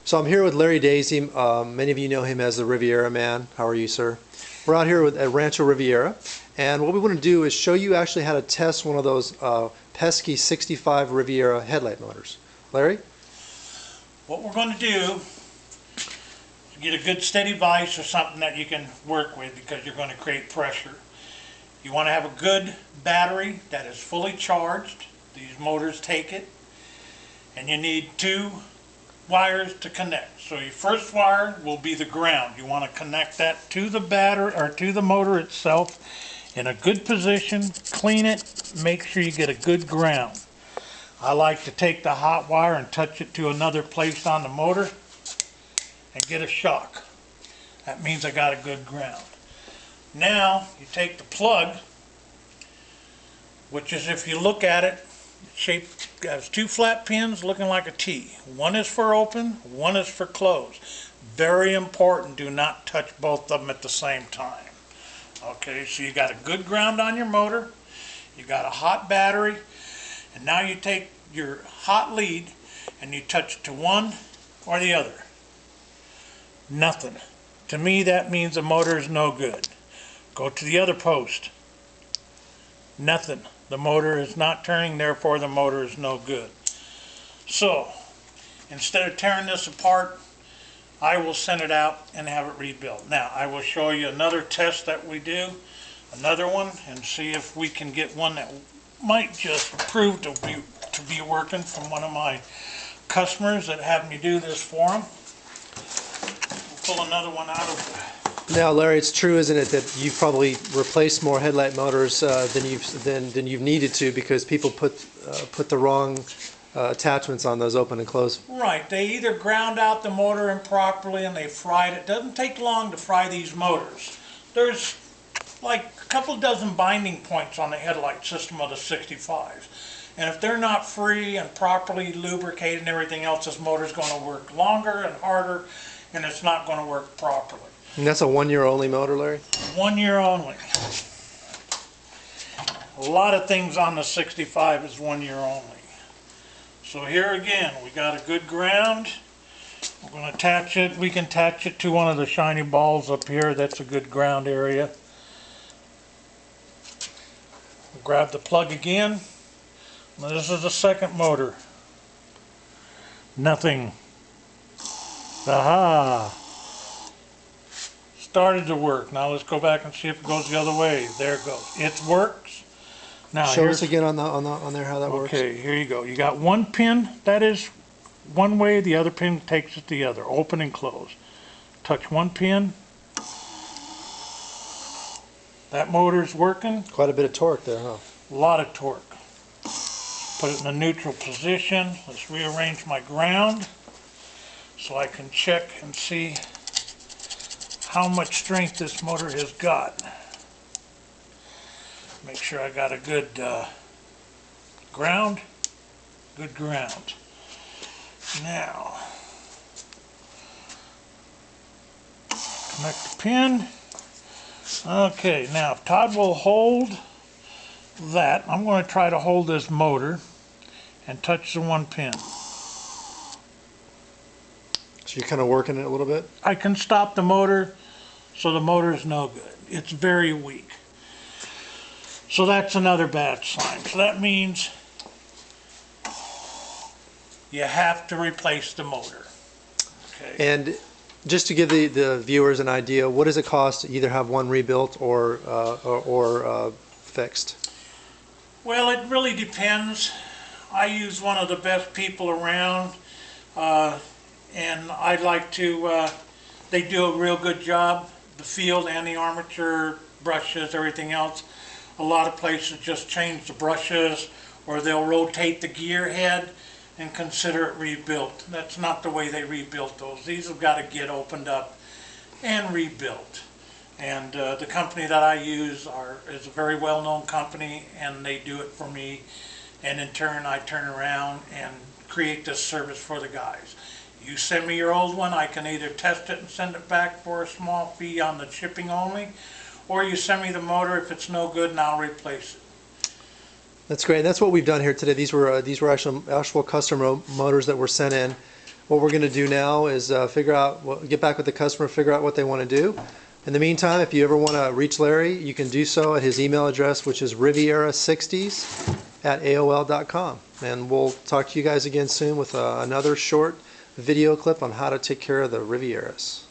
So I'm here with Larry Daisy. Many of you know him as the Riviera Man. How are you, sir? We're out here at Rancho Riviera, and what we want to do is show you actually how to test one of those pesky 65 Riviera headlight motors. Larry? What we're going to do is get a good steady vise or something that you can work with, because you're going to create pressure. You want to have a good battery that is fully charged. These motors take it. And you need 2 wires to connect. So your first wire will be the ground. You want to connect that to the battery or to the motor itself in a good position. Clean it. Make sure you get a good ground. I like to take the hot wire and touch it to another place on the motor and get a shock. That means I got a good ground. Now you take the plug, which is, if you look at it, shaped has 2 flat pins looking like a T. One is for open, one is for close. Very important, do not touch both of them at the same time. Okay, so you got a good ground on your motor, you got a hot battery, and now you take your hot lead and you touch it to one or the other. Nothing. To me, that means the motor is no good. Go to the other post. Nothing. The motor is not turning, therefore the motor is no good. So, instead of tearing this apart, I will send it out and have it rebuilt. Now, I will show you another test that we do, another one, and see if we can get one that might just prove to be working, from one of my customers that had me do this for them. We'll pull another one out of Now, Larry, it's true, isn't it, that you've probably replaced more headlight motors than you've needed to, because people put the wrong attachments on those open and close. Right. They either ground out the motor improperly and they fried it. It doesn't take long to fry these motors. There's like a couple dozen binding points on the headlight system of the 65s. And if they're not free and properly lubricated and everything else, this motor's going to work longer and harder, and it's not going to work properly. And that's a 1-year only motor, Larry? 1 year only. A lot of things on the 65 is 1 year only. So here again, we got a good ground. We're going to attach it. We can attach it to one of the shiny balls up here. That's a good ground area. We'll grab the plug again. Now, this is the second motor. Nothing. Aha! Started to work. Now let's go back and see if it goes the other way. There it goes. It works. Now show us again on there how that works. Okay, here you go. You got one pin that is one way, the other pin takes it the other. Open and close. Touch one pin. That motor's working. Quite a bit of torque there, huh? A lot of torque. Put it in a neutral position. Let's rearrange my ground so I can check and see how much strength this motor has got. Make sure I got a good ground. Good ground. Now, connect the pin. Okay, now if Todd will hold that, I'm going to try to hold this motor and touch the one pin. So you're kind of working it a little bit? I can stop the motor, so the motor is no good. It's very weak. So that's another bad sign. So that means you have to replace the motor. Okay. And just to give the viewers an idea, what does it cost to either have one rebuilt or fixed? Well, it really depends. I use one of the best people around, and I'd like to, they do a real good job. The field and the armature, brushes, everything else. A lot of places just change the brushes, or they'll rotate the gear head and consider it rebuilt. That's not the way they rebuilt those. These have got to get opened up and rebuilt. And the company that I use is a very well-known company, and they do it for me. And in turn, I turn around and create this service for the guys. You send me your old one, I can either test it and send it back for a small fee on the shipping only, or you send me the motor if it's no good and I'll replace it. That's great. That's what we've done here today. These were actual custom motors that were sent in. what we're going to do now is get back with the customer, figure out what they want to do. In the meantime, if you ever want to reach Larry, you can do so at his email address, which is riviera60s@aol.com. And we'll talk to you guys again soon with another short video clip on how to take care of the Rivieras.